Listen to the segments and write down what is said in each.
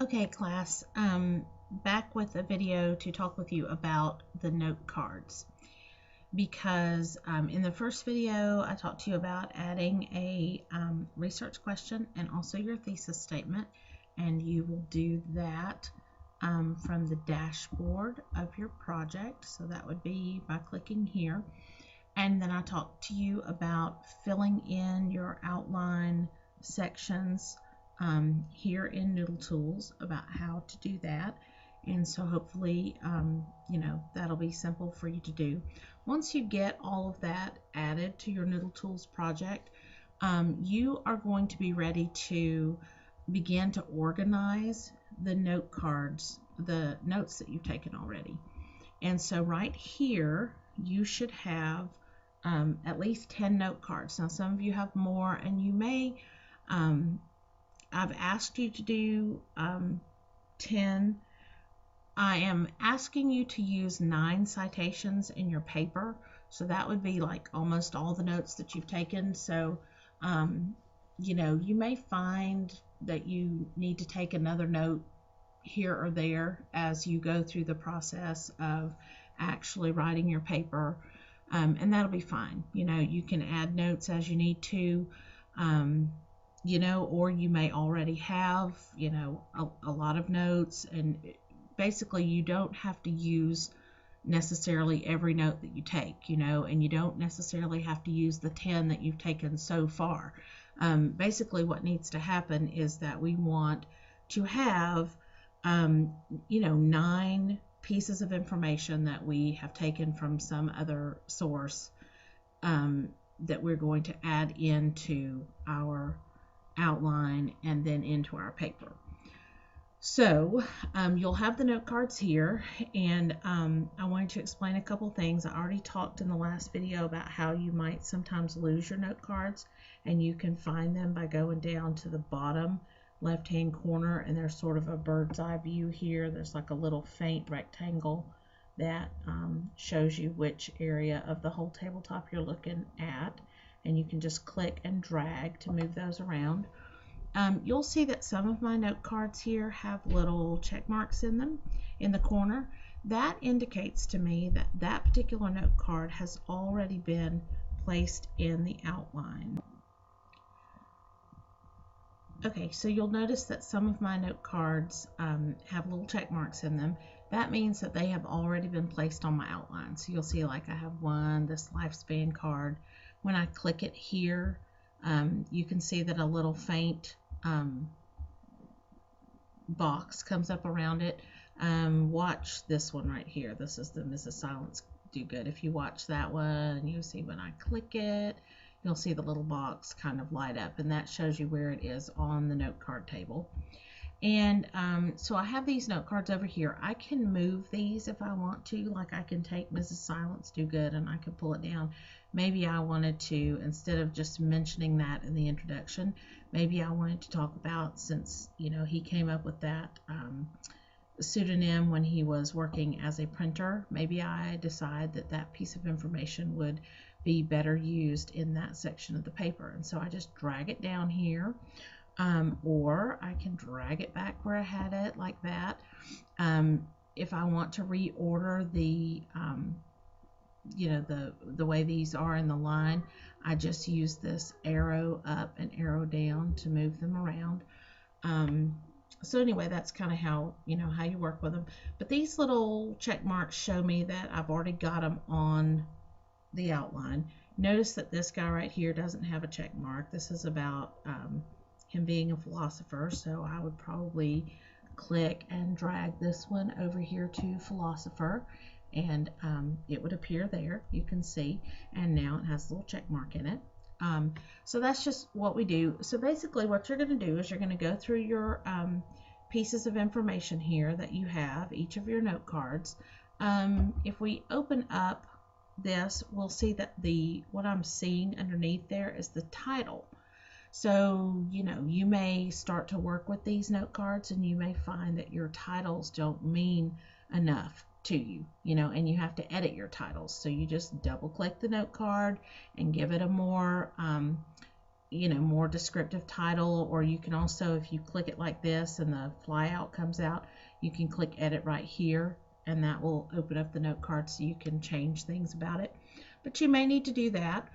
Okay, class, back with a video to talk with you about the note cards because in the first video I talked to you about adding a research question and also your thesis statement, and you will do that from the dashboard of your project. So that would be by clicking here. And then I talked to you about filling in your outline sections here in Noodle Tools about how to do that. And so hopefully, that'll be simple for you to do. Once you get all of that added to your Noodle Tools project, you are going to be ready to begin to organize the note cards, the notes that you've taken already. And so right here, you should have at least 10 note cards. Now, some of you have more, and you may, I've asked you to do 10. I am asking you to use 9 citations in your paper. So that would be like almost all the notes that you've taken. So, you may find that you need to take another note here or there as you go through the process of actually writing your paper. And that'll be fine. You can add notes as you need to, or you may already have, a lot of notes. And basically, you don't have to use necessarily every note that you take, and you don't necessarily have to use the 10 that you've taken so far. Basically, what needs to happen is that we want to have, 9 pieces of information that we have taken from some other source that we're going to add into our outline and then into our paper. So you'll have the note cards here, and I wanted to explain a couple things. I already talked in the last video about how you might sometimes lose your note cards, and you can find them by going down to the bottom left-hand corner, and there's sort of a bird's eye view here. There's like a little faint rectangle that shows you which area of the whole tabletop you're looking at, and you can just click and drag to move those around. You'll see that some of my note cards here have little check marks in them in the corner. That indicates to me that that particular note card has already been placed in the outline. Okay, so you'll notice that some of my note cards have little check marks in them. That means that they have already been placed on my outline. So you'll see, like, I have one, this lifespan card. When I click it here, you can see that a little faint box comes up around it. Watch this one right here. This is the Mrs. Silence Do Good. If you watch that one, you see when I click it, you'll see the little box kind of light up, and that shows you where it is on the note card table. And so I have these note cards over here. I can move these if I want to. Like, I can take Mrs. Silence Do Good and I can pull it down. Maybe I wanted to, instead of just mentioning that in the introduction, maybe I wanted to talk about, since he came up with that pseudonym when he was working as a printer, maybe I decide that that piece of information would be better used in that section of the paper. And so I just drag it down here, or I can drag it back where I had it like that. If I want to reorder the the way these are in the line, I just use this arrow up and arrow down to move them around. So anyway, that's kind of how how you work with them. But these little check marks show me that I've already got them on the outline. Notice that this guy right here doesn't have a check mark. This is about him being a philosopher, so I would probably click and drag this one over here to philosopher, and it would appear there. You can see, and now it has a little check mark in it. So that's just what we do. So basically what you're going to do is you're going to go through your pieces of information here that you have, each of your note cards. If we open up this, we'll see that what I'm seeing underneath there is the title. So you may start to work with these note cards, and you may find that your titles don't mean enough to you, and you have to edit your titles. So you just double click the note card and give it a more more descriptive title, or you can also, if you click it like this and the flyout comes out, you can click edit right here, and that will open up the note card so you can change things about it. But you may need to do that.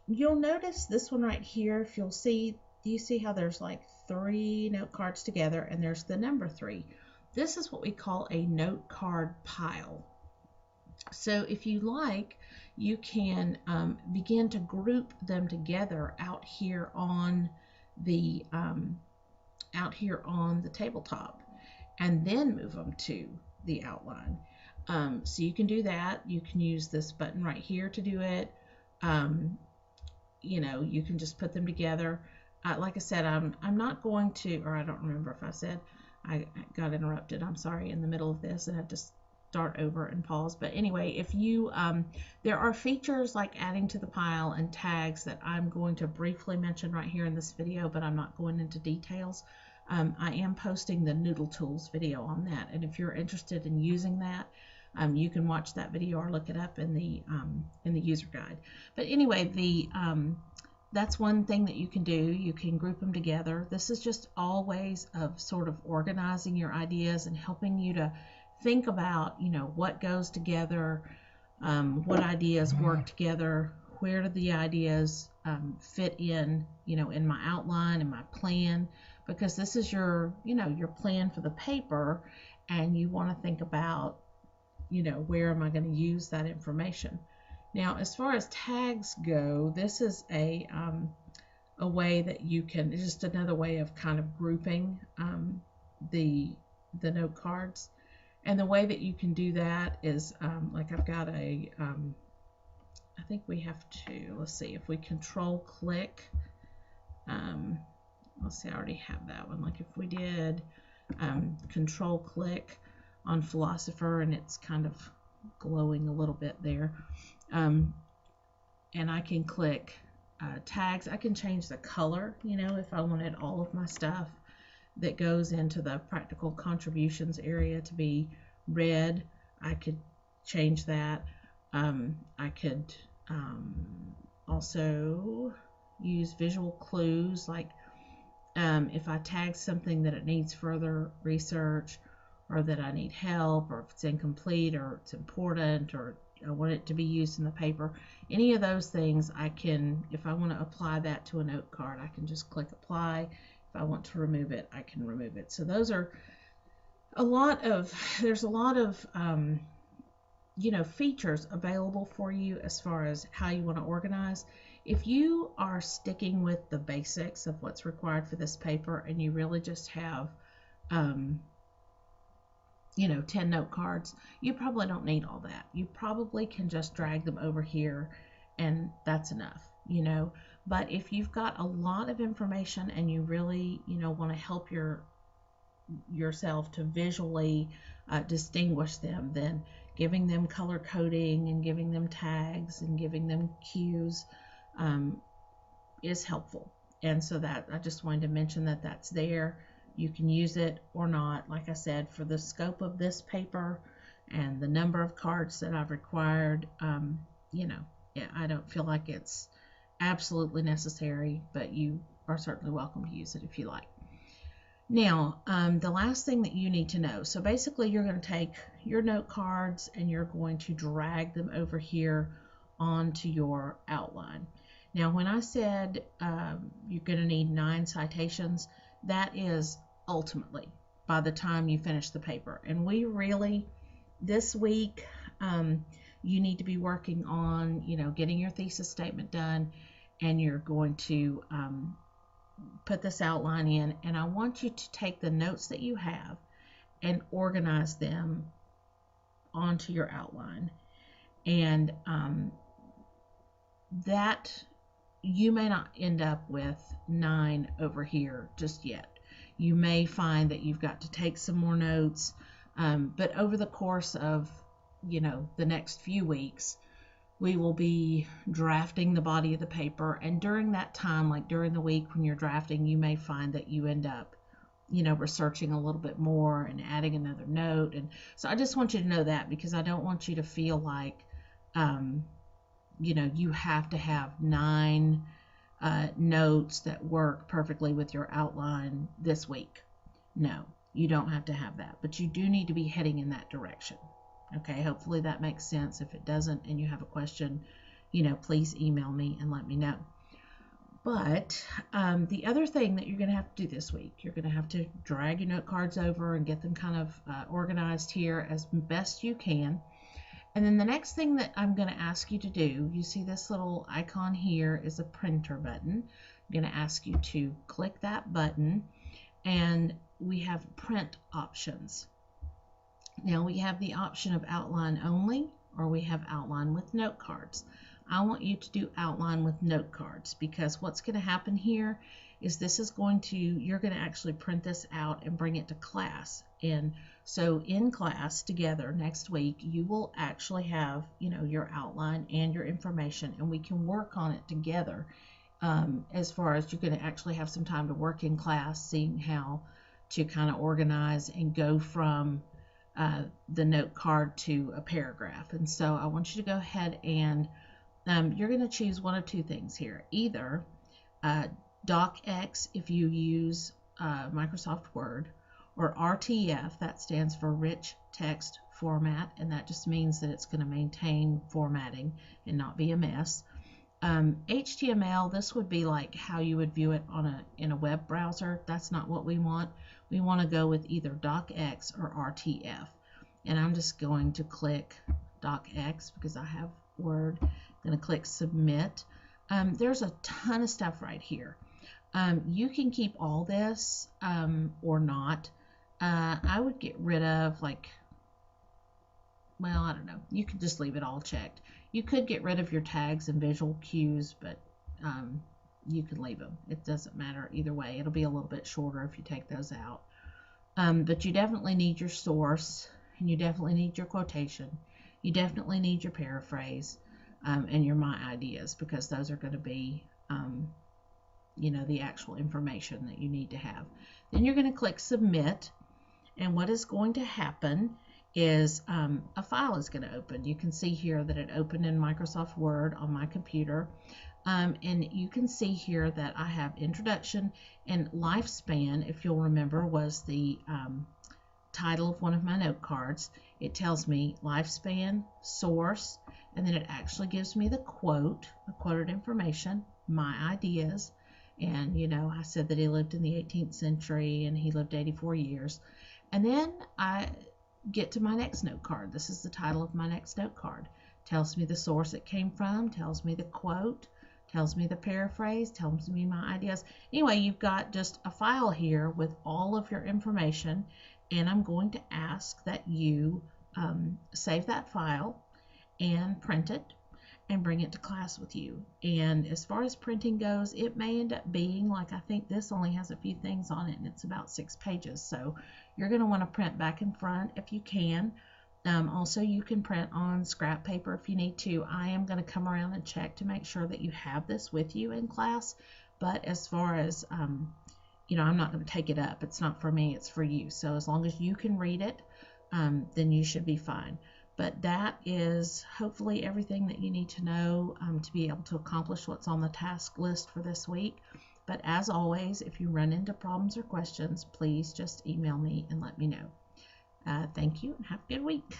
You'll notice this one right here, if you'll see, do you see how there's like 3 note cards together and there's the number 3? This is what we call a note card pile. So if you like, you can begin to group them together out here on the tabletop, and then move them to the outline. So you can do that. You can use this button right here to do it. You can just put them together. Like I said, I'm not going to, or I don't remember if I said, I got interrupted, I'm sorry, in the middle of this and had to start over and pause. But anyway, if you there are features like adding to the pile and tags that I'm going to briefly mention right here in this video, but I'm not going into details. I am posting the Noodle Tools video on that, and if you're interested in using that, you can watch that video or look it up in the user guide. But anyway, that's one thing that you can do. You can group them together. This is just all ways of sort of organizing your ideas and helping you to think about, what goes together, what ideas work together, where do the ideas fit in, in my outline and my plan, because this is your plan for the paper, and you want to think about, where am I going to use that information. Now, as far as tags go, this is a way that you can, it's just another way of kind of grouping the note cards. And the way that you can do that is, like I've got I think we have to, let's see, if we control click, let's see, I already have that one. Like if we did control click on philosopher, and it's kind of glowing a little bit there, and I can click tags. I can change the color, if I wanted all of my stuff that goes into the practical contributions area to be red. I could change that. I could also use visual clues, like if I tag something that it needs further research, or that I need help, or if it's incomplete, or it's important, or I want it to be used in the paper. Any of those things I can, if I want to apply that to a note card, I can just click apply. If I want to remove it, I can remove it. So those are there's a lot of features available for you as far as how you want to organize. If you are sticking with the basics of what's required for this paper, and you really just have 10 note cards, you probably don't need all that. You probably can just drag them over here, and that's enough, But if you've got a lot of information and you really, want to help yourself to visually distinguish them, then giving them color coding and giving them tags and giving them cues is helpful. And so that I just wanted to mention that that's there. You can use it or not. Like I said, for the scope of this paper and the number of cards that I've required, I don't feel like it's absolutely necessary, but you are certainly welcome to use it if you like. Now, the last thing that you need to know, so basically you're going to take your note cards and you're going to drag them over here onto your outline. Now, when I said you're going to need 9 citations, that is ultimately by the time you finish the paper. And we really, this week, you need to be working on, getting your thesis statement done, and you're going to put this outline in, and I want you to take the notes that you have and organize them onto your outline. And that you may not end up with 9 over here just yet. You may find that you've got to take some more notes, but over the course of the next few weeks, we will be drafting the body of the paper, and during that time, like during the week when you're drafting, you may find that you end up researching a little bit more and adding another note. And so I just want you to know that, because I don't want you to feel like you have to have 9 notes that work perfectly with your outline this week. No, you don't have to have that, but you do need to be heading in that direction. Okay, hopefully that makes sense. If it doesn't and you have a question, please email me and let me know. But the other thing that you're going to have to do this week, you're going to have to drag your note cards over and get them kind of organized here as best you can. And then the next thing that I'm going to ask you to do, you see this little icon here is a printer button. I'm going to ask you to click that button, and we have print options. Now we have the option of outline only, or we have outline with note cards. I want you to do outline with note cards, because what's going to happen here is you're going to actually print this out and bring it to class. And so in class together next week, you will actually have, your outline and your information, and we can work on it together. As far as you're going to actually have some time to work in class, seeing how to kind of organize and go from the note card to a paragraph. And so I want you to go ahead and you're going to choose one of two things here. Either DocX if you use Microsoft Word, or RTF, that stands for Rich Text Format, and that just means that it's going to maintain formatting and not be a mess. HTML, this would be like how you would view it in a web browser. That's not what we want. We want to go with either DocX or RTF. And I'm just going to click DocX because I have Word. I'm going to click Submit. There's a ton of stuff right here. You can keep all this or not. I would get rid of, I don't know. You could just leave it all checked. You could get rid of your tags and visual cues, but you can leave them. It doesn't matter either way. It'll be a little bit shorter if you take those out. But you definitely need your source, and you definitely need your quotation. You definitely need your paraphrase and your my ideas, because those are going to be, the actual information that you need to have. Then you're going to click Submit, and what is going to happen is a file is going to open. You can see here that it opened in Microsoft Word on my computer. And you can see here that I have introduction, and lifespan, if you'll remember, was the title of one of my note cards. It tells me lifespan, source, and then it actually gives me the quoted information, my ideas. And, I said that he lived in the 18th century and he lived 84 years. And then I get to my next note card. This is the title of my next note card. Tells me the source it came from, tells me the quote, tells me the paraphrase, tells me my ideas. Anyway, you've got just a file here with all of your information, and I'm going to ask that you save that file and print it and bring it to class with you. And as far as printing goes, it may end up being I think this only has a few things on it, and it's about 6 pages. So you're going to want to print back and front if you can. Also, you can print on scrap paper if you need to. I am going to come around and check to make sure that you have this with you in class. But as far as, I'm not going to take it up. It's not for me, it's for you. So as long as you can read it, then you should be fine. But that is hopefully everything that you need to know to be able to accomplish what's on the task list for this week. But as always, if you run into problems or questions, please just email me and let me know. Thank you, and have a good week.